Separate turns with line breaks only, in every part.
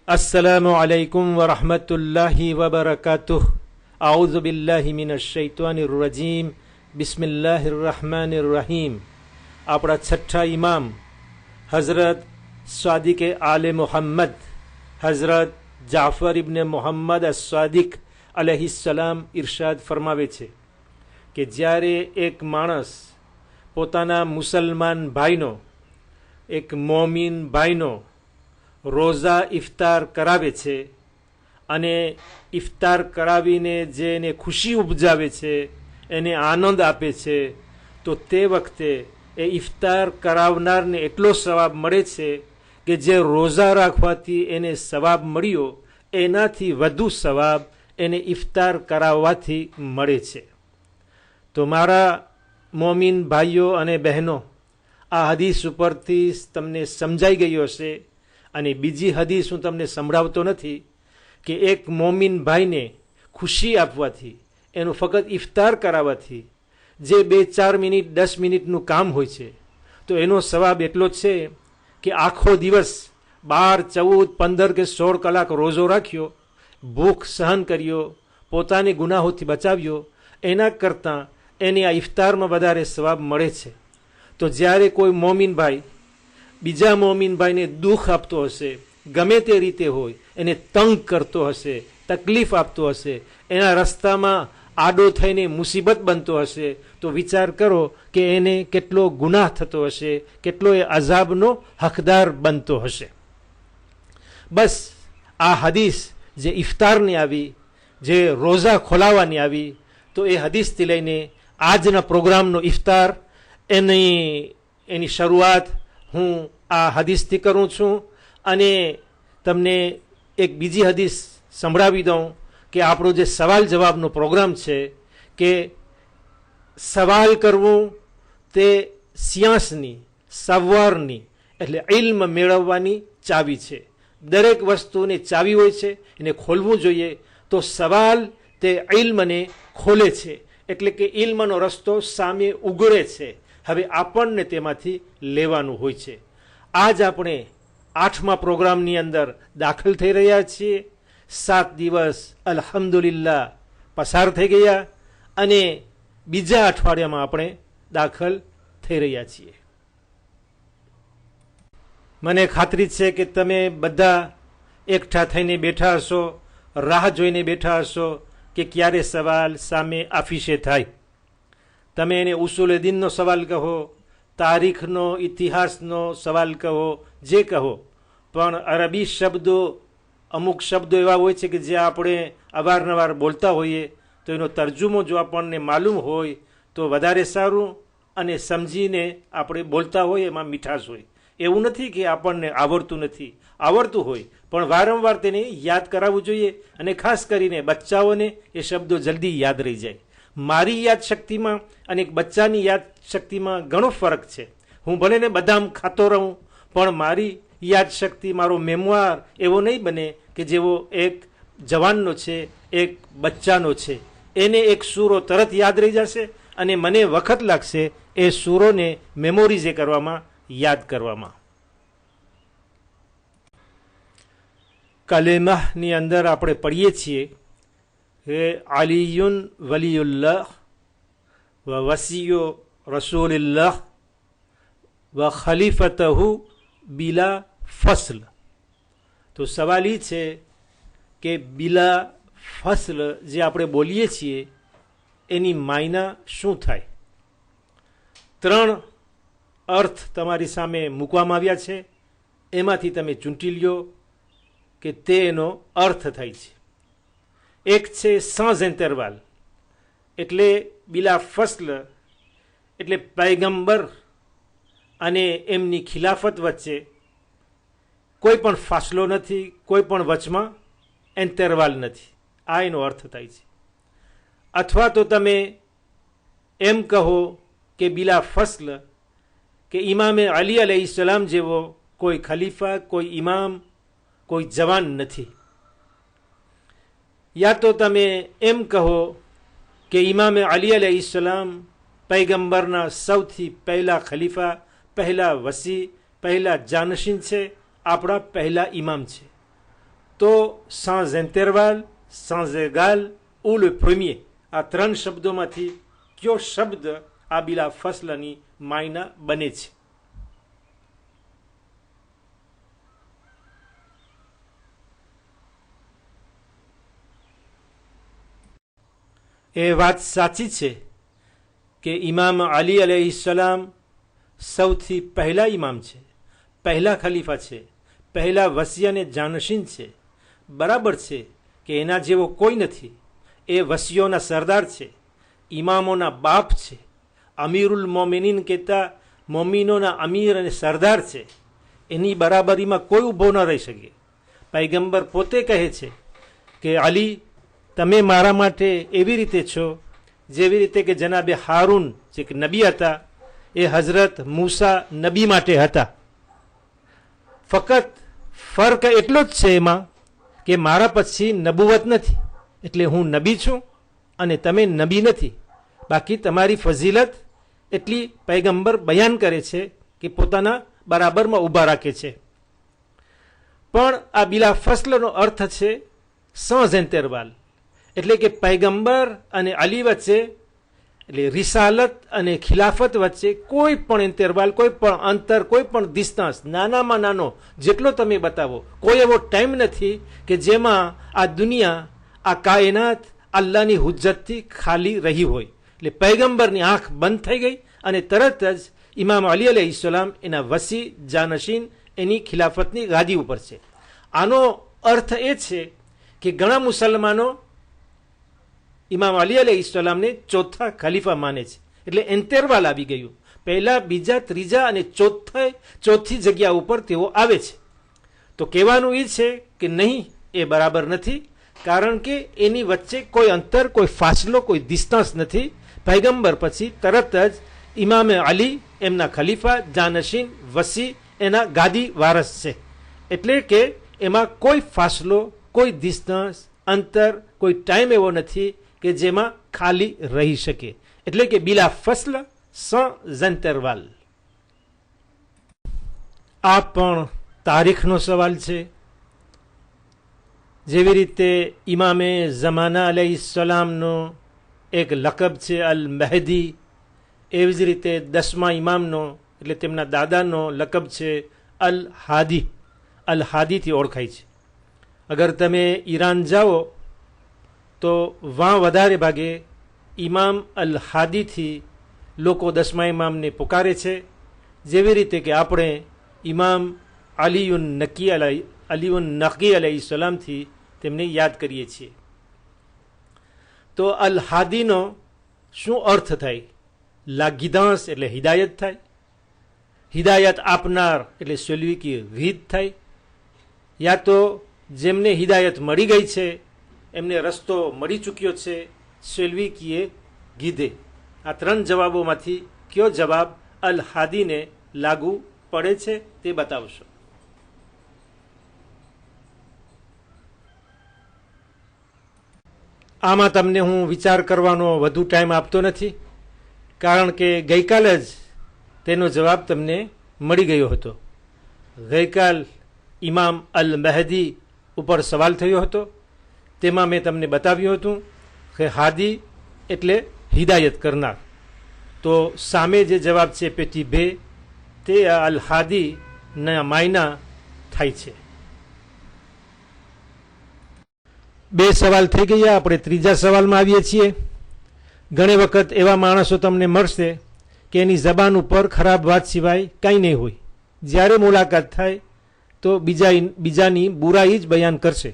अस्सलामु अलैकुम वरहमतुल्लाहि वबरकातुह। आऊज़ु बिल्लाहि मिनश शैतानिर रजीम। बिस्मिल्लाहिर रहमानिर रहीम। આપણા છઠ્ઠા ઇમામ હઝરત સ્વાદિક આલે મોહમ્મદ હઝરત જાફર ઇબ્ને મોહમ્મદ અસ્વાદિક અલૈહિસ્સલામ ઇરશાદ ફરમાવે છે કે જ્યારે એક માણસ પોતાના મુસલમાન ભાઈનો, એક મોમીન ભાઈનો રોઝા ઇફતાર કરાવે છે અને ઇફતાર કરાવીને જે એને ખુશી ઉપજાવે છે, એને આનંદ આપે છે, તો તે વખતે એ ઇફતાર કરાવનારને એટલો સવાબ મળે છે કે જે રોઝા રાખવાથી એને સવાબ મળ્યો એનાથી વધુ સવાબ એને ઇફતાર કરાવવાથી મળે છે। તો મારા મોમીન ભાઈઓ અને બહેનો, આ હદીસ ઉપરથી તમને સમજાઈ ગયો હશે। અને બીજી હદીસ હું તમને સંભળાવતો નથી કે એક મોમીન ભાઈને ખુશી આપવાથી, એનું ફક્ત ઇફતાર કરાવવાથી જે 2-4 મિનિટ 10 મિનિટનું કામ હોય છે, તો એનો સવાબ એટલો જ છે કે આખો દિવસ 12, 14, 15 કે 16 કલાક રોઝો રાખ્યો, ભૂખ સહન કર્યો, પોતાને ગુનાહોથી બચાવ્યો, એના કરતાં એને આ ઇફતારમાં વધારે સવાબ મળે છે। તો જ્યારે કોઈ મોમીન ભાઈ બીજા મોમીન ભાઈને દુઃખ આપતો હશે, ગમે તે રીતે હોય, એને તંગ કરતો હશે, તકલીફ આપતો હશે, એના રસ્તામાં આડો થઈને મુસીબત બનતો હશે, તો વિચાર કરો કે એને કેટલો ગુનાહ થતો હશે, કેટલો એ અઝાબનો હકદાર બનતો હશે। બસ આ હદીસ જે ઇફતારની આવી, જે રોઝા ખોલાવવાની આવી, તો એ હદીસથી લઈને આજના પ્રોગ્રામનો ઇફતાર એની શરૂઆત હું આ હદીસથી કરું છું। અને તમને એક બીજી હદીસ સંભળાવી દઉં કે આપણો જે સવાલ જવાબનો પ્રોગ્રામ છે, કે સવાલ કરવું તે સિયાસની, સવારની એટલે ઇલ્મ મેળવવાની ચાવી છે। દરેક વસ્તુને ચાવી હોય છે, એને ખોલવું જોઈએ। તો સવાલ તે ઇલ્મને ખોલે છે, એટલે કે ઇલ્મનો રસ્તો સામે ઉઘડે છે। હવે આપણને તેમાંથી લેવાનું હોય છે। આજ આપણે 8મા પ્રોગ્રામની અંદર દાખલ થઈ રહ્યા છીએ। 7 દિવસ અલ્હમ્દુલિલ્લાહ પસાર થઈ ગયા અને બીજા અઠવાડિયામાં આપણે દાખલ થઈ રહ્યા છીએ। મને ખાતરી છે કે તમે બધા એકઠા થઈને બેઠા હશો, રાહ જોઈને બેઠા હશો કે ક્યારે સવાલ સામે આફિશે થાય। તમે એને ઉસૂલ દીનનો સવાલ કહો, તારીખનો, ઇતિહાસનો સવાલ કહો, જે કહો, પણ અરબી શબ્દો, અમુક શબ્દો એવા હોય છે કે જે આપણે અવારનવાર બોલતા હોઈએ, તો એનો તર્જુમો જો આપણને માલુમ હોય તો વધારે સારું, અને સમજીને આપણે બોલતા હોય એમાં મીઠાશ હોય। એવું નથી કે આપણને આવડતું નથી, આવડતું હોય, પણ વારંવાર તેને યાદ કરાવવું જોઈએ। અને ખાસ કરીને બચ્ચાઓને એ શબ્દો જલ્દી યાદ રહી જાય। મારી યાદ શક્તિમાં અને એક બચ્ચાની યાદ શક્તિમાં ઘણો ફરક છે। હું ભલે ને બદામ ખાતો રહું, પણ મારી યાદ શક્તિ, મારો મેમોર એવો નહીં બને કે જેવો એક જવાનનો છે, એક બચ્ચાનો છે। એને એક સૂરો તરત યાદ રહી જશે અને મને વખત લાગશે એ સૂરોને મેમોરીઝે કરવામાં, યાદ કરવામાં। કલેમાની અંદર આપણે પઢીએ છીએ કે અલીયુન વલીયુલ્લાહ વ વસીયુ રસૂલિલ્લાહ વ ખલીફતહુ બિલા ફસલ। તો સવાલ એ છે કે બિલા ફસલ જે આપણે બોલીએ છીએ એની માયના શું થાય? 3 અર્થ તમારી સામે મૂકવામાં આવ્યા છે, એમાંથી તમે ચૂંટી લ્યો કે તે એનો અર્થ થાય છે। એક છે સાંઝ ઇન્ટરવાલ, એટલે બિલા ફસલ એટલે પૈગંબર અને એમની ખિલાફત વચ્ચે કોઈ પણ ફાસલો નથી, કોઈ પણ વચમાં ઇન્ટરવાલ નથી, આ એનો અર્થ થાય છે। અથવા તો તમે એમ કહો કે બિલા ફસલ કે ઇમામે અલી અલૈહિસ્સલામ જેવો કોઈ ખલીફા, કોઈ ઇમામ, કોઈ જવાન નથી। યા તો તમે એમ કહો કે ઇમામે અલી અલૈહિસ્સલામ પૈગંબરના સૌથી પહેલા ખલીફા, પહેલા વસી, પહેલા જાનશીન છે, આપણા પહેલા ઇમામ છે। તો sans intervalle, sans égal ou le premier, આ ત્રણ શબ્દોમાંથી કયો શબ્દ આ બિલા ફસલની માયના બને છે? એ વાત સાચી છે કે ઇમામ અલી અલૈહિસ્સલામ સૌથી પહેલા ઇમામ છે, પહેલા ખલીફા છે, પહેલા વસી અને જાનશીન છે. બરાબર છે કે એના જેવો કોઈ નથી. એ વસીઓના સરદાર છે, ઇમામોના બાપ છે, અમીરુલ મોમિનીન કહેતા મોમિનોના અમીર અને સરદાર છે. એની બરાબરીમાં કોઈ ઊભો ન રહી શકે. પૈગંબર પોતે કહે છે કે અલી, તમે મારા માટે એવી રીતે છો જેવી રીતે કે જનાબે હારૂન જે કે નબી હતા એ હઝરત મૂસા નબી માટે હતા. ફક્ત ફર્ક એટલો જ છે એમાં કે મારા પછી નબુવત નથી, એટલે હું નબી છું અને તમે નબી નથી. બાકી તમારી ફઝીલત એટલી પૈગંબર બયાન કરે છે કે પોતાના બરાબરમાં ઊભા રાખે છે. પણ આ બિલા ફસલનો અર્થ છે sans intervalle, એટલે કે પૈગંબર અને અલી વચ્ચે, એટલે રિસાલત અને ખિલાફત વચ્ચે કોઈ પણ ઇન્ટરવાલ, કોઈ પણ અંતર, કોઈ પણ ડિસ્ટન્સ, નાનામાં નાનો જેટલો તમે બતાવો, કોઈ એવો ટાઈમ નથી કે જેમાં આ દુનિયા, આ કાયનાત અલ્લાહની હુજ્જતથી ખાલી રહી હોય. એટલે પૈગંબરની આંખ બંધ થઈ ગઈ અને તરત જ ઇમામ અલી અલૈહિસ્સલામ એના વસી જાનશીન એની ખિલાફતની ગાદી ઉપર છે. આનો અર્થ એ છે કે ઘણા મુસલમાનો ઇમામ અલી અલૈહિસ્સલામને ચોથા ખલીફા માને છે. એટલે ઇન્ટરવાલ આવી ગયું, પહેલા, બીજા, ત્રીજા અને ચોથી જગ્યા ઉપર તેઓ આવે છે. તો કહેવાનું એ છે કે નહીં, એ બરાબર નથી, કારણ કે એની વચ્ચે કોઈ અંતર, કોઈ ફાસલો, કોઈ ડિસ્ટન્સ નથી. પૈગંબર પછી તરત જ ઇમામે અલી એમના ખલીફા, જાનશીન, વસી, એના ગાદી વારસ છે. એટલે કે એમાં કોઈ ફાસલો, કોઈ ડિસ્ટન્સ, અંતર, કોઈ ટાઈમ એવો નથી કે જેમાં ખાલી રહી શકે. એટલે કે બિલા ફસલ, sans intervalle. આ પણ તારીખનો સવાલ છે. જેવી રીતે ઇમામે ઝમાના અલૈહિસ્સલામનો એક લકબ છે અલ મહેદી, એવી જ રીતે 10મા ઇમામનો એટલે તેમના દાદાનો લકબ છે અલ હાદી. અલ હાદીથી ઓળખાય છે. અગર તમે ઈરાન જાઓ તો વાં વધારે ભાગે ઇમામ અલ હાદીથી લોકો 10મા ઇમામને પુકારે છે. જેવી રીતે કે આપણે ઇમામ અલીયુન નકી અલૈહિસ્સલામથી તેમને યાદ કરીએ છીએ. તો અલ હાદીનો શું અર્થ થાય? લા ગિદાંસ એટલે હિદાયત થાય, હિદાયત આપનાર એટલે celui qui guide થાય, યા તો જેમને હિદાયત મળી ગઈ છે, એમને રસ્તો મળી ચૂક્યો છે, celui qui est guidé. આ ત્રણ જવાબોમાંથી કયો જવાબ અલ હાદીને લાગુ પડે છે તે બતાવશો. આમાં તમને હું વિચાર કરવાનો વધુ ટાઈમ આપતો નથી, કારણ કે ગઈકાલે જ તેનો જવાબ તમને મળી ગયો હતો. ગઈકાલ ઇમામ અલ મહેદી ઉપર સવાલ થયો હતો. તેમાં મેં તમને બતાવ્યું હતું કે હાદી એટલે હિદાયત કરનાર. તો સામે જે જવાબ છે પેટી બે, તે અલ હાદીના માયના થાય છે. બે સવાલ થઈ ગયા, આપણે ત્રીજા સવાલમાં આવીએ છીએ. ઘણી વખત એવા માણસો તમને મળશે કે એની જબાન ઉપર ખરાબ વાત સિવાય કાંઈ નહીં હોય. જ્યારે મુલાકાત થાય તો બીજાની બુરાઈ જ બયાન કરશે.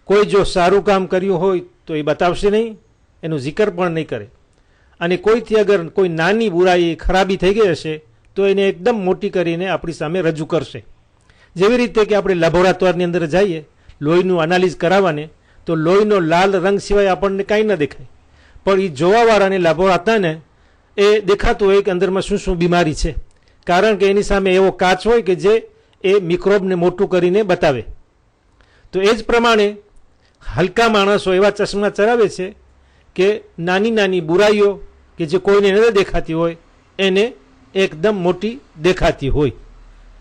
કોઈ જો સારું કામ કર્યું હોય તો એ બતાવશે નહીં, એનું જિકર પણ નહીં કરે. અને કોઈથી અગર કોઈ નાની બુરાઈ, ખરાબી થઈ ગઈ હશે તો એને એકદમ મોટી કરીને આપણી સામે રજૂ કરશે. જેવી રીતે કે આપણે લેબોરેટરીની અંદર જઈએ લોહીનું એનાલિઝ કરાવવાને, તો લોહીનો લાલ રંગ સિવાય આપણને કાંઈ ન દેખાય, પણ એ જોવાવાળાને લેબોરેટરીને એ દેખાતું હોય કે અંદરમાં શું શું બીમારી છે, કારણ કે એની સામે એવો કાચ હોય કે જે એ મિક્રોબને મોટું કરીને બતાવે. તો એ જ પ્રમાણે હલકા માણસો એવા ચશ્મા ચરાવે છે કે નાની નાની બુરાઈઓ કે જે કોઈને ન દેખાતી હોય એને એકદમ મોટી દેખાતી હોય.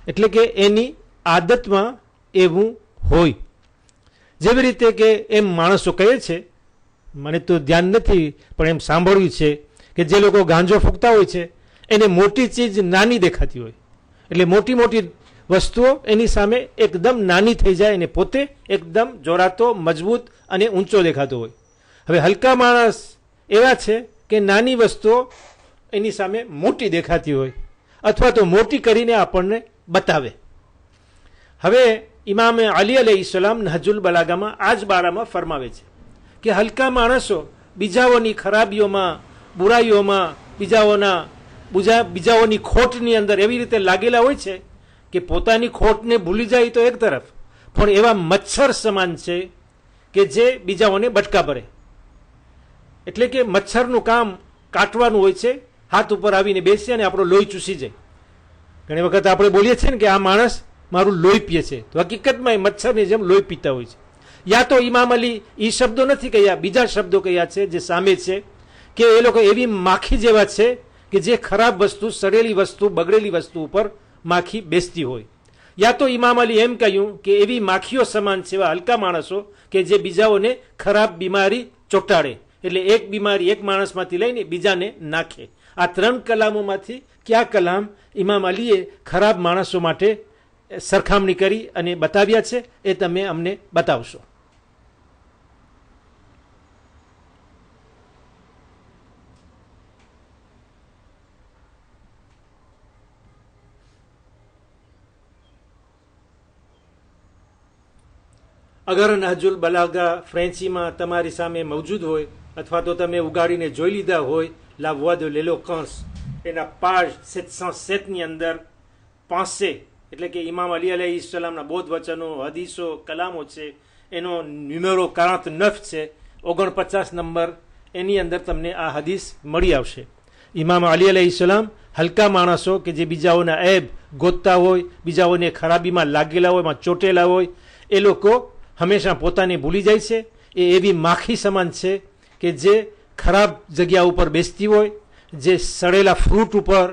એટલે કે એની આદતમાં એવું હોય. જેવી રીતે કે એમ માણસો કહે છે, મને તો ધ્યાન નથી પણ એમ સાંભળ્યું છે કે જે લોકો ગાંજો ફૂંકતા હોય છે એને મોટી ચીજ નાની દેખાતી હોય, એટલે મોટી મોટી વસ્તુઓ એની સામે એકદમ નાની થઈ જાય અને પોતે એકદમ જોરાતો, મજબૂત અને ઊંચો દેખાતો હોય. હવે હલકા માણસ એવા છે કે નાની વસ્તુઓ એની સામે મોટી દેખાતી હોય અથવા તો મોટી કરીને આપણને બતાવે. હવે ઇમામે અલી અલૈહિસ્સલામ નહજુલ બલાગામાં આ જ બારામાં ફરમાવે છે કે હલકા માણસો બીજાઓની ખરાબીઓમાં, બુરાઈઓમાં, બીજાઓની ખોટની અંદર એવી રીતે લાગેલા હોય છે કે પોતાની ખોટને ભૂલી જાય તો એક તરફ, પણ એવા મચ્છર સમાન છે કે જે બીજાઓને બટકા ભરે. એટલે કે મચ્છરનું કામ કાટવાનું હોય છે, હાથ ઉપર આવીને બેસે અને આપણો લોહી ચૂસી જાય. ઘણી વખત આપણે બોલીએ છીએ ને કે આ માણસ મારું લોહી પીએ છે, તો હકીકતમાં એ મચ્છરની જેમ લોહી પીતા હોય છે. યા તો ઇમામ અલી એ શબ્દો નથી કહ્યા, બીજા શબ્દો કહ્યા છે જે સામે છે કે એ લોકો એવી માખી જેવા છે કે જે ખરાબ વસ્તુ, સડેલી વસ્તુ, બગડેલી વસ્તુ ઉપર માખી બેસતી હોય. યા તો ઇમામ અલી એમ કહ્યું કે એવી માખીઓ સમાન છે એવા હલકા માણસો કે જે બીજાઓને ખરાબ બીમારી ચોંટાડે, એટલે એક બીમારી એક માણસમાંથી લઈને બીજાને નાખે. આ ત્રણ કલામોમાંથી કયા કલામ ઇમામ અલીએ ખરાબ માણસો માટે સરખામણી કરી અને બતાવ્યા છે એ તમે અમને બતાવશો. અગર નહજુલ બલાગા ફ્રેન્ચીમાં તમારી સામે મોજૂદ હોય અથવા તો તમે ઉગાડીને જોઈ લીધા હોય, લા વોix de l'éloquence એના પાજ 707ની અંદર 500 એટલે કે ઇમામ અલી અલૈહિસ્સલામના બોધ વચનો, હદીસો, કલામો છે, એનો ન્યુમેરો 49 છે, 49 નંબર, એની અંદર તમને આ હદીસ મળી આવશે. ઇમામ અલી અલૈહિસ્સલામ હલકા માણસો કે જે બીજાઓના એબ ગોતતા હોય, બીજાઓને ખરાબીમાં લાગેલા હોય, માં ચોટેલા હોય, એ લોકો હંમેશા પોતાને ભૂલી જાય છે. એ એવી માખી સમાન છે કે જે ખરાબ જગ્યા ઉપર બેસતી હોય, જે સડેલા ફ્રૂટ ઉપર,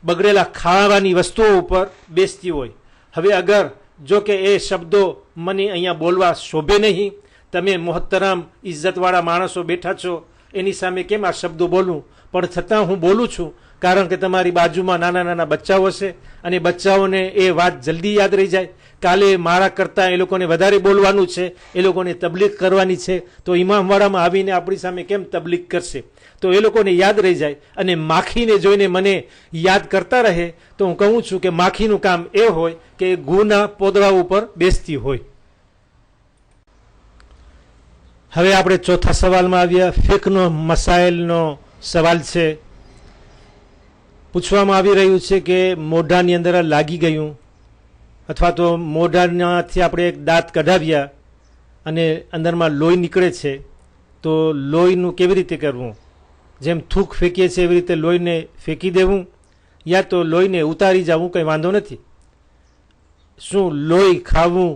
બગડેલા ખાવાની વસ્તુઓ ઉપર બેસતી હોય. હવે અગર જો કે એ શબ્દો મને અહીંયા બોલવા શોભે નહીં, તમે મોહતરમ ઇજ્જતવાળા માણસો બેઠા છો, એની સામે કેમ આ શબ્દો બોલું, પણ છતાં હું બોલું છું કારણ કે તમારી બાજુમાં નાના નાના બચ્ચાઓ છે અને બચ્ચાઓને એ વાત જલ્દી યાદ રહી જાય. કાલે મારા કરતાં એ લોકોને વધારે બોલવાનું છે, એ લોકોને તબલીગ કરવાની છે, તો ઇમામવાડામાં આવીને આપણી સામે કેમ તબલીગ કરશે, તો એ લોકોને યાદ રહી જાય અને માખીને જોઈને મને યાદ કરતા રહે. તો હું કહું છું કે માખીનું કામ એ હોય કે ગુના પોદળા ઉપર બેસતી હોય. હવે આપણે ચોથા સવાલમાં આવ્યા. ફિકનો મસાઇલનો સવાલ છે. પૂછવામાં આવી રહ્યું છે કે મોઢાની અંદર લાગી ગયું અથવા તો મોઢાનાથી આપણે એક દાંત કઢાવ્યા અને અંદરમાં લોહી નીકળે છે, તો લોહીનું કેવી રીતે કરવું? જેમ થૂક ફેંકીએ છીએ એવી રીતે લોહીને ફેંકી દેવું યા તો લોહીને ઉતારી જવું, કંઈ વાંધો નથી. શું લોહી ખાવું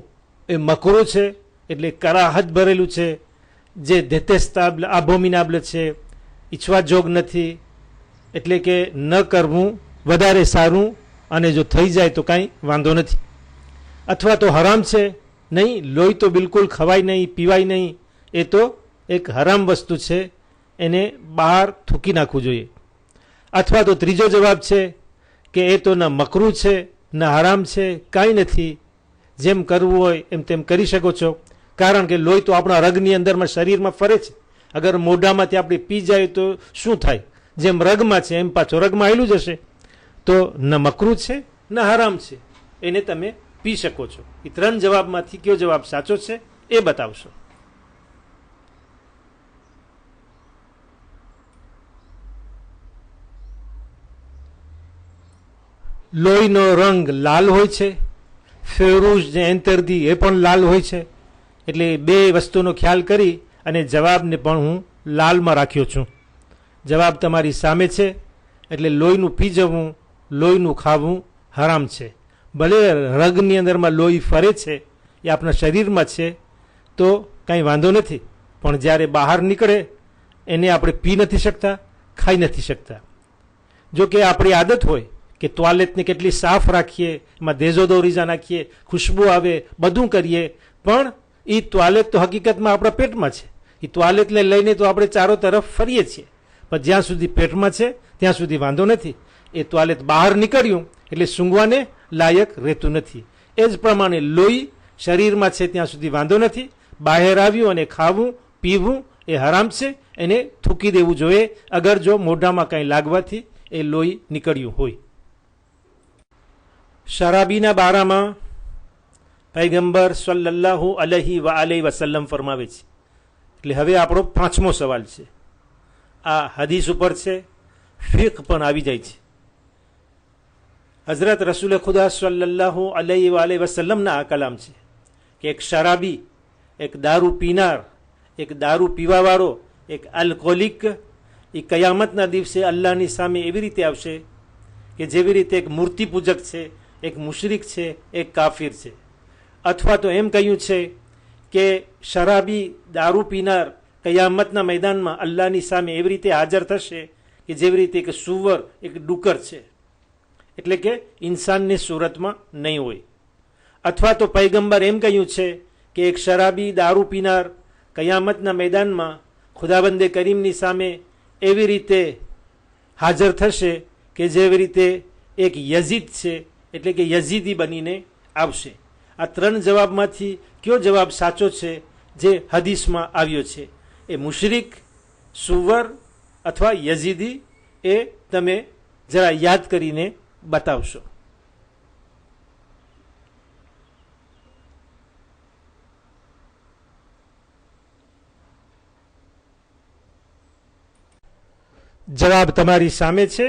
એ મકરૂહ છે, એટલે કરાહત ભરેલું છે, જે દેતેસ્તાબલ, અબોમિનાબલ છે, ઈચ્છવા જોગ નથી, એટલે કે ન કરવું વધારે સારું, અને જો થઈ જાય તો કાંઈ વાંધો નથી. અથવા તો હરામ છે, નહીં, લોહી તો બિલકુલ ખવાય નહીં, પીવાય નહીં, એ તો એક હરામ વસ્તુ છે, એને બહાર થૂકી નાખવું જોઈએ. અથવા તો ત્રીજો જવાબ છે કે એ તો ન મકરૂહ છે ન હરામ છે, કાંઈ નથી, જેમ કરવું હોય એમ તેમ કરી શકો છો, કારણ કે લોહી તો આપણા રગની અંદરમાં, શરીરમાં ફરે છે. અગર મોઢામાંથી આપણે પી જાય તો શું થાય? જેમ રગમાં છે એમ પાછો રગમાં આવેલું જશે. તો ન મકરૂહ છે ન હરામ છે, એને તમે પી શકો છો. એ ત્રણ જવાબમાંથી કયો જવાબ સાચો છે એ બતાવશો. લોહીનો રંગ લાલ હોય છે, ફેરુઝ જે એંતરદી એ પણ લાલ હોય છે. એટલે બે વસ્તુનો ખ્યાલ કરી અને જવાબને પણ હું લાલમાં રાખ્યો છું. જવાબ તમારી સામે છે, એટલે લોહીનું પી જવું, લોહીનું ખાવું હરામ છે. ભલે રગની અંદરમાં લોહી ફરે છે, એ આપણા શરીરમાં છે તો કાંઈ વાંધો નથી, પણ જ્યારે બહાર નીકળે એને આપણે પી નથી શકતા, ખાઈ નથી શકતા. જો કે આપણી આદત હોય કે ટોયલેટને કેટલી સાફ રાખીએ, એમાં દેજો દોરીજા નાખીએ, ખુશ્બુ આવે, બધું કરીએ, પણ એ ટોયલેટ તો હકીકતમાં આપણા પેટમાં છે. એ ટોયલેટને લઈને તો આપણે ચારો તરફ ફરીએ છીએ, પણ જ્યાં સુધી પેટમાં છે ત્યાં સુધી વાંધો નથી. એ ટોયલેટ બહાર નીકળ્યું એટલે સૂંઘવાને લાયક રહેતું નથી. એ જ પ્રમાણે લોહી શરીરમાં છે ત્યાં સુધી વાંધો નથી. બહાર આવ્યું અને ખાવું પીવું એ હરામ છે, એને થૂકી દેવું જોઈએ અગર જો મોઢામાં કંઈ લાગવાથી એ લોહી નીકળ્યું હોય. શરાબીના બારામાં પૈગંબર સલ્લલ્લાહુ અલૈહિ વસલ્લમ ફરમાવે છે. એટલે હવે આપણો 5મો સવાલ છે. આ હદીસ ઉપર છે, ફિક પણ આવી જાય છે. હઝરત રસૂલ ખુદા સલ્લલ્લાહુ અલૈહિ વસલ્લમના આ કલામ છે કે એક શરાબી, એક દારૂ પીનાર, એક દારૂ પીવાવાળો, એક આલ્કોહોલિક એ કયામતના દિવસે અલ્લાહની સામે એવી રીતે આવશે કે જેવી રીતે એક મૂર્તિ પૂજક છે, એક મુશરિક છે, એક કાફિર છે. અથવા તો એમ કહ્યું છે કે શરાબી દારૂ પીનાર કયામતના મેદાનમાં અલ્લાહની સામે એવી રીતે હાજર થશે કે જેવી રીતે એક સુવર, એક ડુકર છે, એટલે કે ઇન્સાનની સુરતમાં નહીં હોય. અથવા તો પૈગંબર એમ કહ્યું છે કે એક શરાબી દારૂ પીનાર કયામતના મેદાનમાં ખુદાબંદે કરીમની સામે એવી રીતે હાજર થશે કે જેવી રીતે એક યઝીદ છે, એટલે કે યઝીદી બનીને આવશે. આ 3 જવાબમાંથી કયો જવાબ સાચો છે જે હદીસમાં આવ્યો છે? એ મુશરિક, સુવર અથવા યઝીદી? એ તમે જરા યાદ કરીને બતાવશો. જવાબ તમારી સામે છે.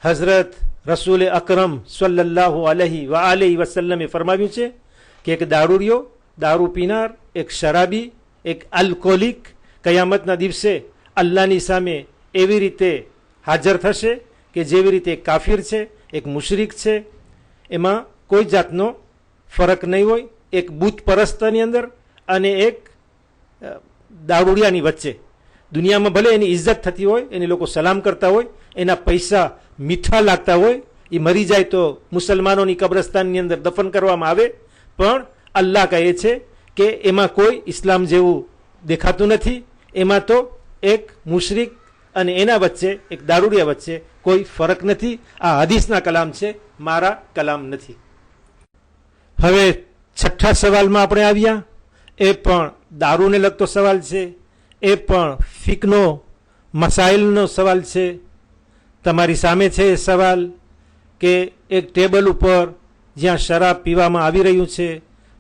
હઝરત રસૂલ અકરમ સલ્લલ્લાહુ અલૈહિ વસલ્લમે ફરમાવ્યું છે કે એક દારૂડિયો, દારૂ પીનાર, એક શરાબી, એક આલ્કોહોલિક કયામતના દિવસે અલ્લાહની સામે એવી રીતે હાજર થશે કે જેવી રીતે એક કાફિર છે, એક મુશરિક છે. એમાં કોઈ જાતનો ફરક નહીં હોય. એક બુત પરસ્તની અંદર અને એક દારૂડિયાની વચ્ચે. દુનિયામાં ભલે એની ઇજ્જત થતી હોય, એને લોકો સલામ કરતા હોય, એના પૈસા મીઠા લાગતા હોય, એ મરી જાય તો મુસલમાનોની કબ્રસ્તાનની અંદર દફન કરવામાં આવે, પણ અલ્લાહ કહે છે કે એમાં કોઈ ઇસ્લામ જેવું દેખાતું નથી. એમાં તો એક મુશરિક અને એના વચ્ચે, એક દારૂડિયા વચ્ચે કોઈ ફરક નથી. આ હદીસના કલામ છે, મારા કલામ નથી. હવે 6થા સવાલમાં આપણે આવ્યા. એ પણ દારૂને લગતો સવાલ છે, એ પણ ફિકનો મસાઇલનો સવાલ છે. તમારી સામે છે એ સવાલ કે એક ટેબલ ઉપર જ્યાં શરાબ પીવામાં આવી રહ્યું છે,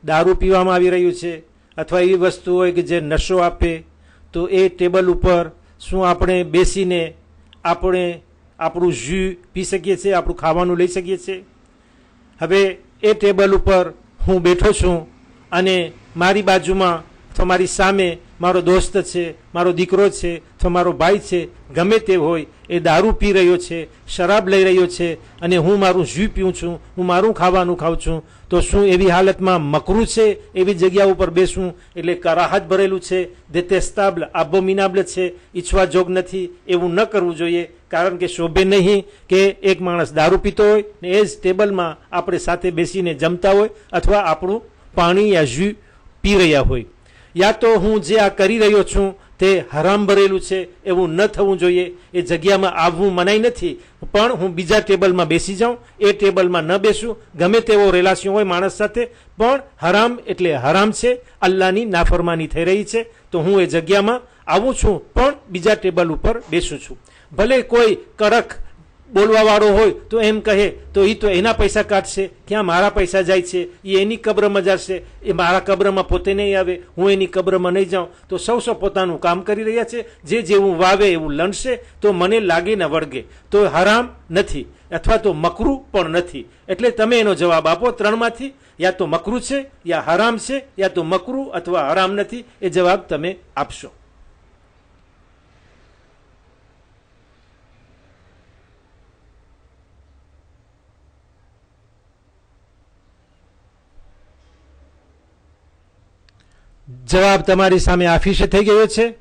દારૂ પીવામાં આવી રહ્યું છે, અથવા એવી વસ્તુ હોય કે જે નશો આપે, તો એ ટેબલ ઉપર શું આપણે બેસીને આપણે આપણું જ્યુ પી શકીએ છીએ, આપણું ખાવાનું લઈ શકીએ છીએ? હવે એ ટેબલ ઉપર હું બેઠો છું અને મારી બાજુમાં અથવા મારી સામે મારો દોસ્ત છે, મારો દીકરો છે, અથવા મારો ભાઈ છે, ગમે તે હોય, એ દારૂ પી રહ્યો છે, શરાબ લઈ રહ્યો છે, અને હું મારું જ્યુ પીઉં છું, હું મારું ખાવાનું ખાઉં છું, તો શું એવી હાલતમાં મકરૂહ છે એવી જગ્યા ઉપર બેસવું? એટલે કરાહત ભરેલું છે, દેતેસ્તાબલ, આબોમિનાબલ છે, ઈચ્છવા જોગ નથી. એવું ન કરવું જોઈએ, કારણ કે શોભે નહીં કે એક માણસ દારૂ પીતો હોય ને એ જ ટેબલમાં આપણે સાથે બેસીને જમતા હોય, અથવા આપણું પાણી યા જ્યુ પી રહ્યા હોય. યા તો હું જે આ કરી રહ્યો છું તે હરામ ભરેલું છે, એવું ન થવું જોઈએ. એ જગ્યામાં આવવું મનાઈ નથી, પણ હું બીજા ટેબલમાં બેસી જાઉં, એ ટેબલમાં ન બેસું. ગમે તેવો રિલેશન હોય માણસ સાથે, પણ હરામ એટલે હરામ છે, અલ્લાહની નાફરમાની થઈ રહી છે, તો હું એ જગ્યામાં આવું છું, પણ બીજા ટેબલ ઉપર બેસું છું. ભલે કોઈ કડક બોલવાવાળો હોય તો એમ કહે તો એ તો એના પૈસા કાઢશે, ક્યાં મારા પૈસા જાય છે, એ એની કબ્રમાં જશે, એ મારા કબ્રમાં પોતે નહીં આવે, હું એની કબ્રમાં નહીં જાઉં. તો સૌ પોતાનું કામ કરી રહ્યા છે, જે જેવું વાવે એવું લણશે, તો મને લાગે ને વળગે, તો હરામ નથી અથવા તો મકરૂહ પણ નથી. એટલે તમે એનો જવાબ આપો 3માંથી, યા તો મકરૂહ છે, યા હરામ છે, યા તો મકરૂહ અથવા હરામ નથી. એ જવાબ તમે આપશો. જવાબ તમારી સામે આફિશે થઈ ગયો છે.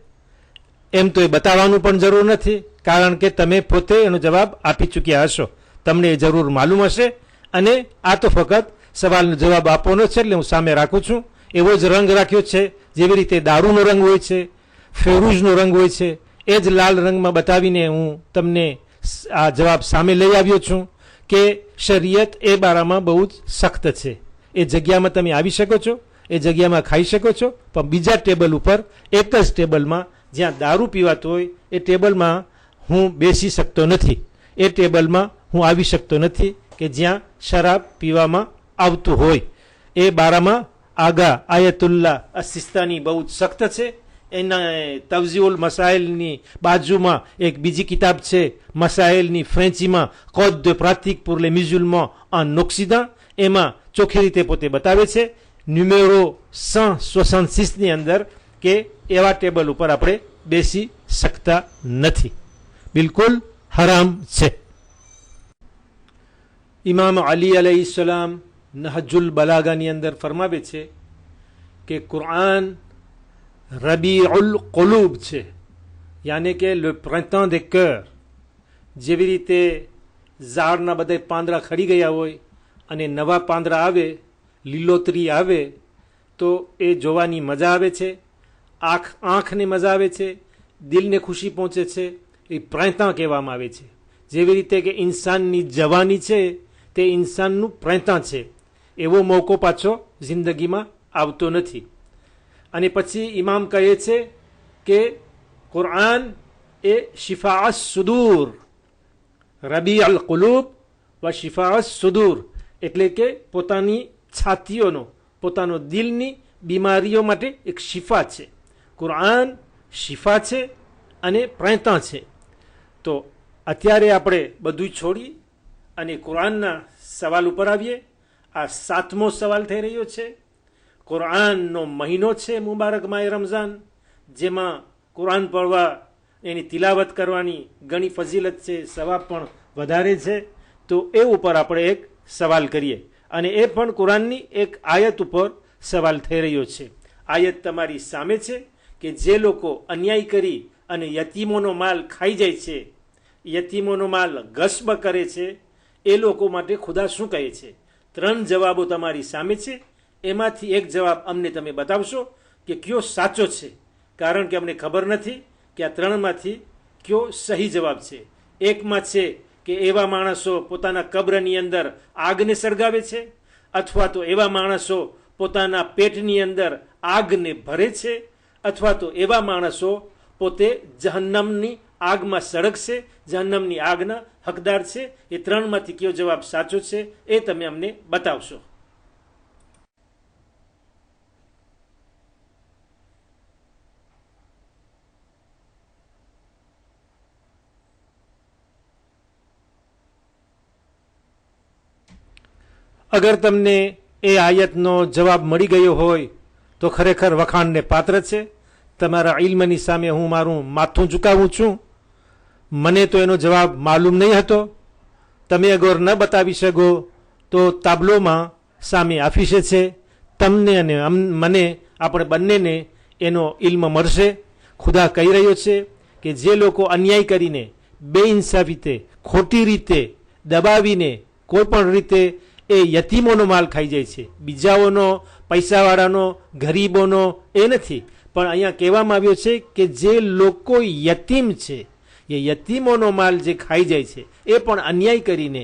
એમ તો એ બતાવવાનું પણ જરૂર નથી, કારણ કે તમે પોતે એનો જવાબ આપી ચૂક્યા હશો, તમને એ જરૂર માલુમ હશે. અને આ તો ફક્ત સવાલનો જવાબ આપવાનો છે, એટલે હું સામે રાખું છું એવો જ રંગ રાખ્યો છે જેવી રીતે દારૂનો રંગ હોય છે, ફેરુઝનો રંગ હોય છે, એ જ લાલ રંગમાં બતાવીને હું તમને આ જવાબ સામે લઈ આવ્યો છું કે શરીયત એ બારામાં બહુ જ સખ્ત છે. એ જગ્યામાં તમે આવી શકો છો, એ જગ્યામાં ખાઈ શકો છો, પણ બીજા ટેબલ ઉપર, એક જ ટેબલમાં જ્યાં દારૂ પીવાતો હોય એ ટેબલમાં હું બેસી શકતો નથી. એ ટેબલમાં હું આવી શકતો નથી કે જ્યાં શરાબ પીવામાં આવતું હોય. એ બારામાં આગા આયતુલ્લા અસિસ્તાની બહુ જ સખ્ત છે. એના તવઝીઉલ મસાઇલની બાજુમાં એક બીજી કિતાબ છે મસાઇલની ફ્રેન્ચીમાં, code de pratique pour les musulmans en Occident. એમાં ચોખ્ખી રીતે પોતે બતાવે છે ન્યુમેરો 166 ની અંદર કે એવા ટેબલ ઉપર આપણે બેસી શકતા નથી, બિલકુલ હરામ છે. ઇમામ અલી અલૈહિ સલામ નહજુલ બલાગાની અંદર ફરમાવે છે કે કુરઆન રબીઉલ કુલુબ છે, યાને કે લે પ્રિન્temps des cœurs. જેવી રીતે ઝાડના બધા પાંદડા ખરી ગયા હોય અને નવા પાંદડા આવે, લીલોતરી આવે તો એ જોવાની મજા આવે છે, આંખને મજા આવે છે, દિલને ખુશી પહોંચે છે. એ પ્રિન્temps કહેવામાં આવે છે. જેવી રીતે કે ઇન્સાનની જવાની છે તે ઇન્સાનનું પ્રિન્temps છે, એવો મોકો પાછો જિંદગીમાં આવતો નથી. અને પછી ઇમામ કહે છે કે કુરઆન એ શિફા સુદૂર, રબી અલ કુલુબ વ શિફા સુદૂર, એટલે કે પોતાની છાતીઓનો, પોતાનો દિલની બીમારીઓ માટે એક શિફા છે. કુરઆન શિફા છે અને પ્રિન્temps છે. તો અત્યારે આપણે બધું છોડી અને કુરઆનના સવાલ ઉપર આવીએ. આ 7મો સવાલ થઈ રહ્યો છે. કુરઆનનો મહિનો છે મુબારક માહ રમઝાન, જેમાં કુરઆન પઢવા, એની તિલાવત કરવાની ઘણી ફજીલત છે, સવાબ પણ વધારે છે. તો એ ઉપર આપણે એક સવાલ કરીએ, અને એ પણ કુરઆનની એક આયત ઉપર સવાલ થઈ રહ્યો છે. આયત તમારી સામે છે કે જે લોકો અન્યાય કરી અને યતીમોનો માલ ખાઈ જાય છે, યતીમોનો માલ ગસ્બ કરે છે, એ લોકો માટે ખુદા શું કહે છે. 3 જવાબો તમારી સામે છે. એમાંથી એક જવાબ અમને તમે બતાવશો કે કયો સાચો છે, કારણ કે અમને ખબર નથી કે આ 3માંથી કયો સહી જવાબ છે. એકમાં છે કે એવા માણસો પોતાના કબ્રની અંદર આગને સળગાવે છે, અથવા તો એવા માણસો પોતાના પેટની અંદર આગને ભરે છે, અથવા તો એવા માણસો પોતે જહન્નમની આગમાં સળગશે, જહન્નમની આગના હકદાર છે. એ 3માંથી કયો જવાબ સાચો છે એ તમે અમને બતાવશો. અગર તમને એ આયતનો જવાબ મળી ગયો હોય તો ખરેખર વખાણને પાત્ર છે. તમારા ઇલ્મની સામે હું મારું માથું ઝુકાવું છું. મને તો એનો જવાબ માલુમ નહીં હતો. તમે અગર ન બતાવી શકો તો તાબલોમાં સામે આફીસે છે. તમને અને મને, આપણે બંનેને એનો ઇલ્મ મળશે. ખુદા કહી રહ્યો છે કે જે લોકો અન્યાય કરીને, બેઇન્સાફીતે, ખોટી રીતે દબાવીને કોઈ પણ રીતે એ યતીમોનો માલ ખાઈ જાય છે, બીજાઓનો, પૈસાવાળાનો, ગરીબોનો, એ નથી, પણ અહીંયા કહેવામાં આવ્યો છે કે જે લોકો યતીમ છે, એ યતીમોનો માલ જે ખાઈ જાય છે, એ પણ અન્યાય કરીને,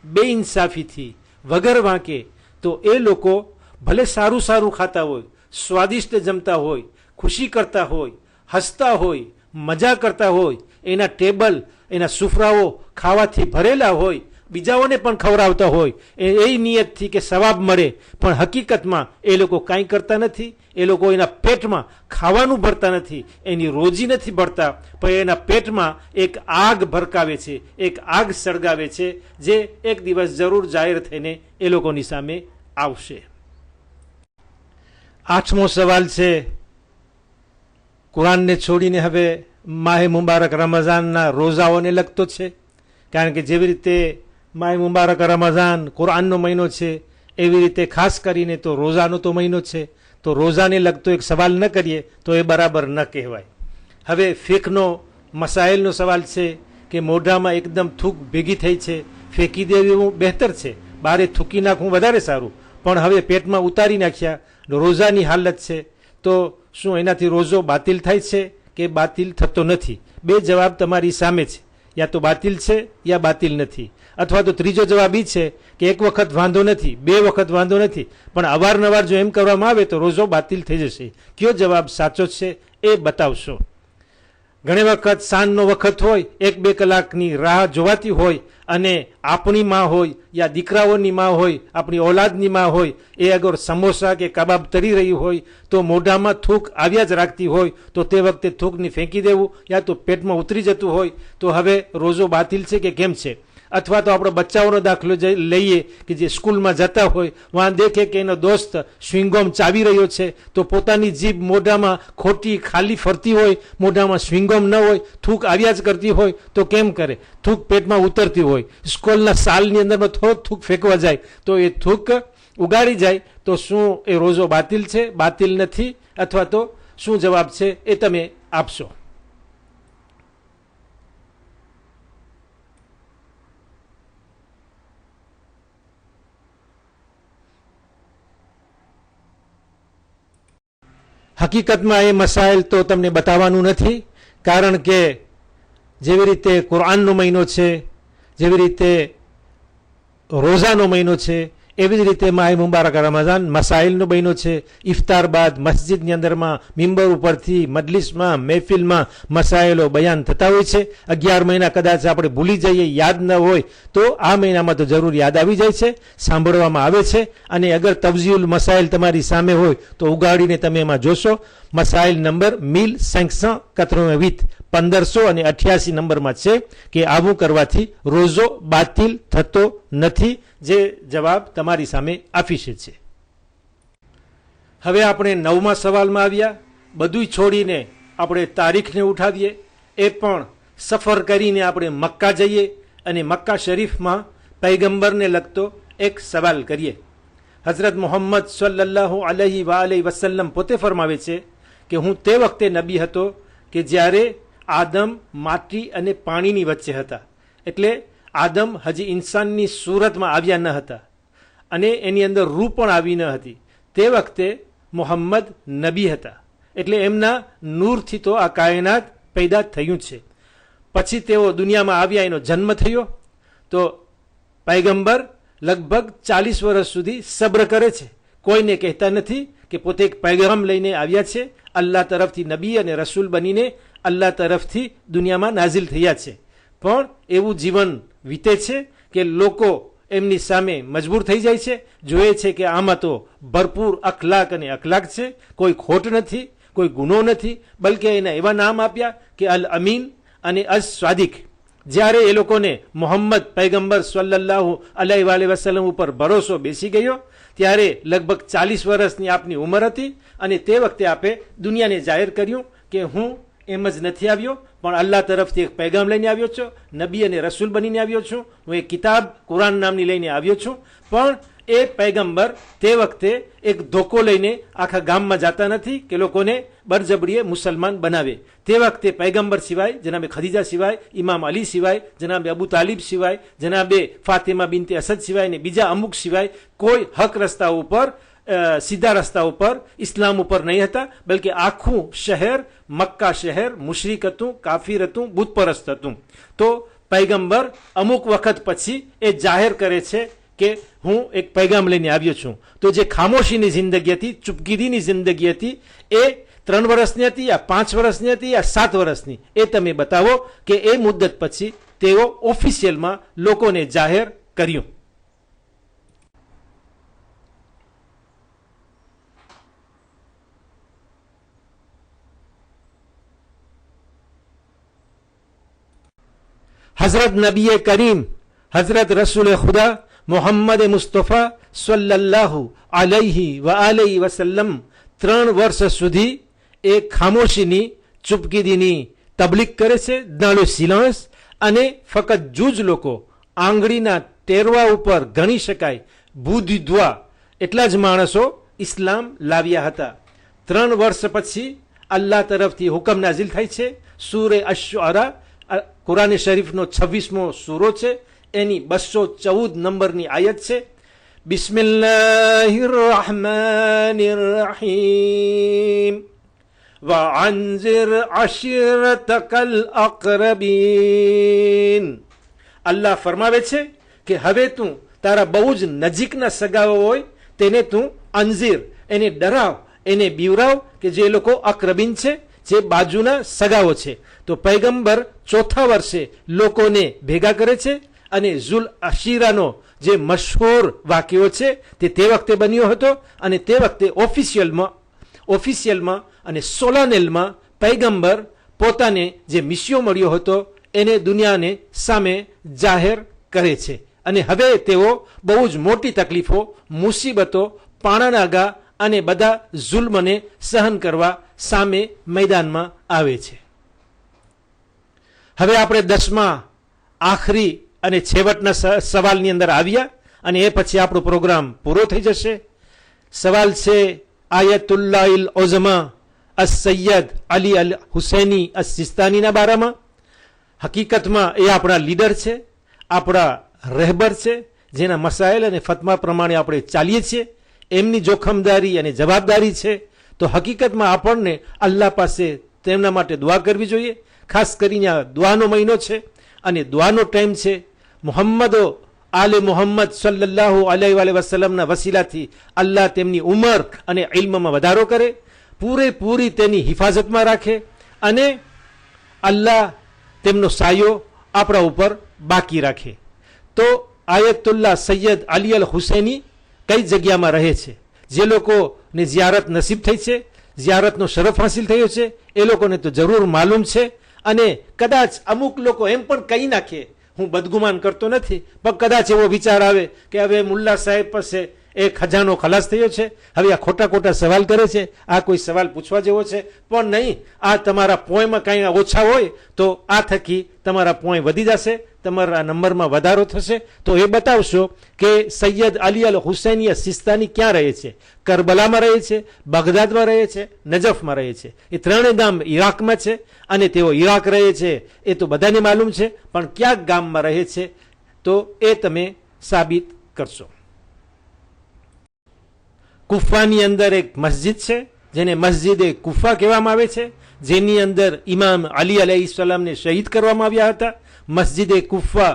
બેઇન્સાફીથી, વગર વાંકે, તો એ લોકો ભલે સારું સારું ખાતા હોય, સ્વાદિષ્ટ જમતા હોય, ખુશી કરતા હોય, હસતા હોય, મજા કરતા હોય, એના ટેબલ, એના સુફરાઓ ખાવાથી ભરેલા હોય, બીજાઓને પણ ખવડાવતા હોય, એ નિયતથી કે સવાબ મળે, પણ હકીકતમાં એ લોકો કાંઈ કરતા નથી. એ લોકો એના પેટમાં ખાવાનું ભરતા નથી, એની રોજી નથી ભરતા, પણ એના પેટમાં એક આગ ભરકાવે છે, એક આગ સળગાવે છે, જે એક દિવસ જરૂર જાહેર થઈને એ લોકોની સામે આવશે. 8મો સવાલ છે. કુરાનને છોડીને હવે માહે મુબારક રમઝાનના રોઝાઓને લગતો છે, કારણ કે જેવી રીતે માહે મુબારક રમઝાન કુરાનનો મહિનો છે, એવી રીતે ખાસ કરીને તો રોઝાનો તો મહિનો છે. તો રોઝાને લગતો એક સવાલ ન કરીએ તો એ બરાબર ન કહેવાય. હવે ફિકનો મસાઇલનો સવાલ છે કે મોઢામાં એકદમ થૂક ભેગી થઈ છે, ફેંકી દેવું બહેતર છે, બારે થૂકી નાખવું વધારે સારું, પણ હવે પેટમાં ઉતારી નાખ્યા, રોઝાની હાલત છે, તો શું એનાથી રોઝો બાતિલ થાય છે કે બાતિલ થતો નથી? બે જવાબ તમારી સામે છે, યા તો બાતિલ છે યા બાતિલ નથી. અથવા તો ત્રીજો જવાબ એ છે કે એક વખત વાંધો નથી, બે વખત વાંધો નથી, પણ અવારનવાર જો એમ કરવામાં આવે તો રોઝો બાતિલ થઈ જશે. કયો જવાબ સાચો છે એ બતાવશો. ઘણી વખત સાંજનો વખત હોય, 1-2 કલાકની રાહ જોવાતી હોય, અને આપણી માં હોય યા દીકરાઓની માં હોય, આપણી ઓલાદની માં હોય, એ અગર સમોસા કે કબાબ તરી રહી હોય તો મોઢામાં થૂક આવ્યા જ રાખતી હોય, તો તે વખતે થૂકની ફેંકી દેવું, યા તો પેટમાં ઉતરી જતું હોય, તો હવે રોઝો બાતિલ છે કે કેમ છે? અથવા તો આપણો બચ્ચાઓનો દાખલો લઈએ કે જે સ્કૂલમાં જતા હોય, વહાં દેખે કે એનો દોસ્ત સ્વિંગોમ ચાવી રહ્યો છે, તો પોતાની જીભ મોઢામાં ખોટી ખાલી ફરતી હોય, મોઢામાં સ્વિંગોમ ન હોય, થૂક આવ્યા જ કરતી હોય, તો કેમ કરે? થૂક પેટમાં ઉતરતી હોય, સ્કૂલના સાલની અંદરમાં થોડોક થૂક ફેંકવા જાય તો એ થૂક ઉગાડી જાય, તો શું એ રોઝો બાતિલ છે, બાતિલ નથી? અથવા તો શું જવાબ છે એ તમે આપશો. હકીકતમાં એ મસાઇલ તો તમને બતાવવાનું નથી, કારણ કે જેવી રીતે કુરાનનો મહિનો છે, જેવી રીતે રોઝાનો મહિનો છે, એવી જ રીતે માહ મુબારક રમઝાન મસાઇલનો મહિનો છે. ઇફતાર બાદ મસ્જિદની અંદરમાં મિંબર ઉપરથી મજલિસમાં મહેફિલમાં મસાઇલો બયાન થતા હોય છે. 11 મહિના કદાચ આપણે ભૂલી જઈએ, યાદ ન હોય, તો આ મહિનામાં તો જરૂર યાદ આવી જાય છે, સાંભળવામાં આવે છે. અને અગર તવઝીઉલ મસાઇલ તમારી સામે હોય તો ઉગાડીને તમે એમાં જોશો. મસાઇલ નંબર 1588 1588 નંબરમાં છે કે આવું કરવાથી રોઝો બાતિલ થતો નથી, જે જવાબ તમારી સામે આફિશે છે. હવે આપણે 9મા સવાલમાં આવ્યા. બધું છોડીને આપણે તારીખને ઉઠાવીએ, એ પણ સફર કરીને આપણે મક્કા જઈએ અને મક્કા શરીફમાં પૈગંબરને લગતો એક સવાલ કરીએ. હઝરત મોહમ્મદ સલ્લલ્લાહુ અલૈહિ વસલ્લમ પોતે ફરમાવે છે કે હું તે વખતે નબી હતો કે જ્યારે આદમ માટી અને પાણીની વચ્ચે હતા. એટલે આદમ હજી ઇન્સાનની સુરતમાં આવ્યા ન હતા અને એની અંદર રૂહ પણ આવી ન હતી. તે વખતે મોહમ્મદ નબી હતા, એટલે એમના નૂરથી તો આ કાયનાત પેદા થયું છે. પછી તેઓ દુનિયામાં આવ્યા, એનો જન્મ થયો. તો પૈગંબર લગભગ 40 વર્ષ સુધી સબ્ર કરે છે. કોઈને કહેતા નથી કે પોતે એક પૈગામ લઈને આવ્યા છે, અલ્લાહ તરફથી નબી અને રસૂલ બનીને અલ્લાહ તરફથી દુનિયામાં નાઝિલ થયા છે. પણ એવું જીવન વીતે છે કે લોકો એમની સામે મજબૂર થઈ જાય છે, જોઈએ છે કે આમાં તો ભરપૂર અખલાક અને અખલાક છે, કોઈ ખોટ નથી, કોઈ ગુનો નથી, બલકે એના એવા નામ આપ્યા કે અલ અમીન અને અસ સ્વાદિક. જ્યારે એ લોકોને મોહમ્મદ પૈગંબર સલ્લલ્લાહુ અલૈહિ વસલ્લમ ઉપર ભરોસો બેસી ગયો, ત્યારે લગભગ 40 વર્ષની આપની ઉંમર હતી, અને તે વખતે આપે દુનિયાને જાહેર કર્યું કે હું એમ જ નથી આવ્યો, પણ અલ્લાહ તરફથી એક પૈગામ લઈને આવ્યો છું, નબી અને રસૂલ બનીને આવ્યો છું, હું એક કિતાબ કુરાન નામની લઈને આવ્યો છું. પણ એ પૈગંબર તે વખતે એક ધોકો લઈને આખા ગામમાં જતા નથી કે લોકોને બળજબરીએ મુસલમાન બનાવે. તે વખતે પૈગંબર સિવાય, જનાબે ખદીજા સિવાય, ઇમામ અલી સિવાય, જનાબે અબુ તાલિબ સિવાય, જનાબે ફાતિમા બિનતે અસદ સિવાય ને બીજા અમુક સિવાય કોઈ હક રસ્તા ઉપર, સીધા રસ્તા ઉપર, ઇસ્લામ ઉપર નહીં હતા. બલકે આખું શહેર, મક્કા શહેર મુશરિક હતું, કાફિર હતું, બુતપરસ્ત હતું. તો પૈગંબર અમુક વખત પછી એ જાહેર કરે છે કે હું એક પૈગામ લઈને આવ્યો છું. તો જે ખામોશીની જિંદગી હતી, ચૂપકીદીની જિંદગી હતી, એ 3 વર્ષની હતી, યા 5 વર્ષની હતી, યા 7 વર્ષની, એ તમે બતાવો કે એ મુદ્દત પછી તેઓ ઓફિશિયલમાં લોકોને જાહેર કર્યું. हजरत नबी करीम हजरत रसूल खुदा मोहम्मद मुस्तफ़ा सल्लल्लाहु अलैहि वसल्लम 3 વર્ષ સુધી એ ખામોશીની, ચૂપકીદીની તબલીગ કરે છે, dans le silence. અને ફક્ત જૂજ લોકો, આંગળીના ટેરવા ઉપર ગણી શકાય બુદ્ધિદ્વા એટલા જ માણસો ઇસ્લામ લાવ્યા હતા. 3 વર્ષ પછી અલ્લાહ તરફથી હુકમ નાઝિલ થાય છે. સૂરે અશ-શુઅરા કુરાન શરીફનો 26મો સૂરો છે, એની 214 નંબરની આયત છે. બિસ્મિલ્લાહિર રહમાનિર રહીમ વઅન્ઝિર અશીરતકલ અકરબીન. અલ્લાહ ફરમાવે છે કે હવે તું તારા બહુ જ નજીકના સગાઓ હોય તેને તું અંઝીર, એને ડરાવ, એને બીવરાવ કે જે લોકો અકરબીન છે, જે બાજુના સગાઓ છે. તો પૈગંબર ચોથા વર્ષે લોકોને ભેગા કરે છે અને ઝુલ અશીરાનો જે મશહૂર વાક્યો છે તે વખતે બન્યો હતો અને તે વખતે ઓફિશિયલમાં અને સોલાનેલમાં પૈગંબર પોતાને જે મિસ્યો મળ્યો હતો એને દુનિયાને સામે જાહેર કરે છે. અને હવે તેઓ બહુ જ મોટી તકલીફો, મુસીબતો, પાણાનાગા અને બધા જુલ્મને સહન કરવા સામે મેદાનમાં આવે છે. હવે આપણે 10મા આખરી અને છેવટના સવાલની અંદર આવ્યા અને એ પછી આપણો પ્રોગ્રામ પૂરો થઈ જશે. સવાલ છે આયતુલ્લાહિલ ઉઝમા અસ-સૈયદ અલી અલ હુસૈની અસ-સિસ્તાનીના બારામાં. હકીકતમાં એ આપણા લીડર છે, આપણા રહેબર છે, જેના મસાઇલ અને ફતવા પ્રમાણે આપણે ચાલીએ છીએ. એમની જોખમદારી અને જવાબદારી છે. તો હકીકતમાં આપણને અલ્લાહ પાસે તેમના માટે દુઆ કરવી જોઈએ. ખાસ કરીને આ દુઆનો મહિનો છે અને દુઆનો ટાઈમ છે. મુહમ્મદો આલે મુહમ્મદ સલ્લલ્લાહુ અલૈહિ વસલ્લમના વસીલાથી અલ્લાહ તેમની ઉંમર અને ઇલ્મમાં વધારો કરે, પૂરેપૂરી તેની હિફાજતમાં રાખે અને અલ્લાહ તેમનો સાયો આપણા ઉપર બાકી રાખે. તો આયતુલ્લાહ સૈયદ અલી અલ હુસૈની કઈ જગ્યામાં રહે છે? જે લોકોને ઝિયારત નસીબ થઈ છે, ઝિયારતનો શરફ હાસિલ થયો છે, એ લોકોને તો જરૂર માલુમ છે. અને કદાચ અમુક લોકો એમ પણ કહી નાખે, હું બદગુમાન કરતો નથી, પણ કદાચ એવો વિચાર આવે કે હવે મુલ્લા સાહેબ પાસે એ ખજાનો ખલાસ થયો છે, હવે આ ખોટા સવાલ કરે છે, આ કોઈ સવાલ પૂછવા જેવો છે પણ નહીં. આ તમારા પોઈન્ટમાં કાંઈ ઓછા હોય તો આ થકી તમારા પોઈન્ટ વધી જશે, તમારા નંબરમાં વધારો થશે. તો એ બતાવશો કે સૈયદ અલી અલ હુસૈની સિસ્તાની ક્યાં રહે છે? કરબલામાં રહે છે, બગદાદમાં રહે છે, નજફમાં રહે છે. એ ત્રણેય ગામ ઈરાકમાં છે અને તેઓ ઈરાક રહે છે એ તો બધાને માલુમ છે, પણ ક્યાં ગામમાં રહે છે તો એ તમે સાબિત કરશો. કુફાની અંદર એક મસ્જિદ છે જેને મસ્જિદ એ કુફા કહેવામાં આવે છે, જેની અંદર ઇમામ અલી અલૈહિસ્સલામને શહીદ કરવામાં આવ્યા હતા. મસ્જિદ એ કુફા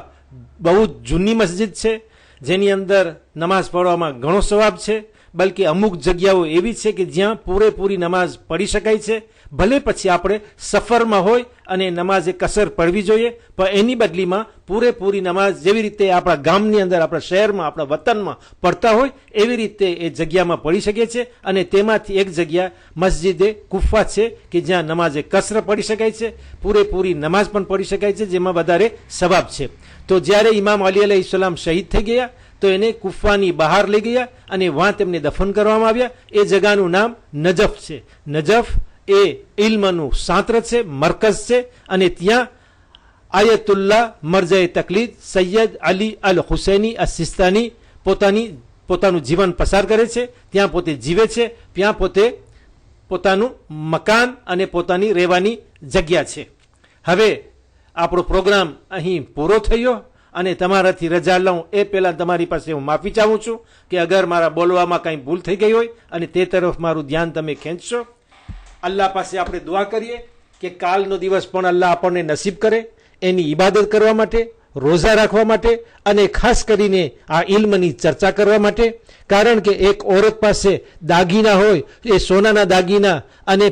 બહુ જ જૂની મસ્જિદ છે, જેની અંદર નમાઝ પઢવામાં ઘણો સવાબ છે. બલકે અમુક જગ્યાઓ એવી છે કે જ્યાં પૂરેપૂરી નમાઝ પઢી શકાય છે. ભલે પછી આપણે સફરમાં હોય અને નમાઝે કસર પડવી જોઈએ, પણ એની બદલીમાં પૂરેપૂરી નમાઝ જેવી રીતે આપણા ગામની અંદર, આપણા શહેરમાં, આપણા વતનમાં પડતા હોય એવી રીતે એ જગ્યામાં પડી શકે છે. અને તેમાંથી એક જગ્યા મસ્જિદે કુફા છે કે જ્યાં નમાઝે કસર પડી શકાય છે, પૂરેપૂરી નમાઝ પણ પડી શકાય છે, જેમાં વધારે સવાબ છે. તો જ્યારે ઇમામ અલી અલૈહિસ્સલામ શહીદ થઈ ગયા તો એને કુફાની બહાર લઈ ગયા અને વહાં તેમને દફન કરવામાં આવ્યા. એ જગાનું નામ નજફ છે. નજફ એ ઇલ્મનું સાંત્ર છે, મરકઝ છે અને ત્યાં આયતુલ્લાહ મરજાએ તકલીદ સૈયદ અલી અલ હુસૈની અસ-સિસ્તાની પોતાનું જીવન પસાર કરે છે, ત્યાં પોતે જીવે છે, ત્યાં પોતે પોતાનું મકાન અને પોતાની રહેવાની જગ્યા છે. હવે આપણો પ્રોગ્રામ અહીં પૂરો થયો અને તમારાથી રજા લઉં એ પહેલાં તમારી પાસે હું માફી ચાહું છું કે અગર મારા બોલવામાં કાંઈ ભૂલ થઈ ગઈ હોય અને તે તરફ મારું ધ્યાન તમે ખેંચશો. અલ્લાહ પાસે આપણે દુઆ કરીએ કે કાલનો દિવસ પણ અલ્લાહ આપણને નસીબ કરે એની ઇબાદત કરવા માટે, રોઝા રાખવા માટે અને ખાસ કરીને આ ઇલ્મની ચર્ચા કરવા માટે. કારણ કે એક ઓરત પાસે દાગીના હોય, એ સોનાના દાગીના, અને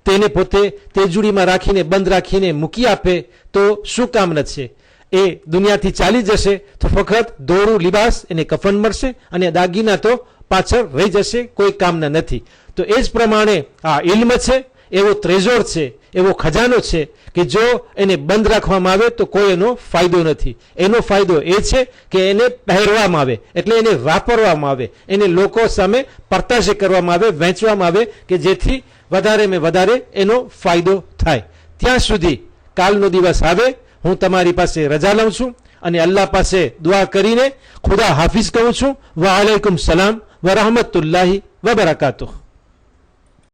તેને પોતે તેજુડીમાં રાખીને બંધ રાખીને મૂકી આપે તો શું કામ નથી? એ દુનિયાથી ચાલી જશે તો ફક્ત દોરું લિબાસ, એને કફન મળશે અને દાગીના તો પાછળ રહી જશે, કોઈ કામના નથી. તો એ જ પ્રમાણે આ ઇલ્મ છે, એવો ટ્રેઝોર છે, એવો ખજાનો છે કે જો એને બંધ રાખવામાં આવે તો કોઈ એનો ફાયદો નથી. એનો ફાયદો એ છે કે એને પહેરવામાં આવે, એટલે એને વાપરવામાં આવે, એને લોકો સામે પરતાશે કરવામાં આવે, વહેંચવામાં આવે કે જેથી વધારેમાં વધારે એનો ફાયદો થાય. ત્યાં સુધી કાલનો દિવસ આવે હું તમારી પાસે રજા લઉં છું અને અલ્લાહ પાસે દુઆ કરીને ખુદા હાફિઝ કહું છું. વ અલૈકુમ સલામ વ રહમતુલ્લાહિ વ બરકાતુહ.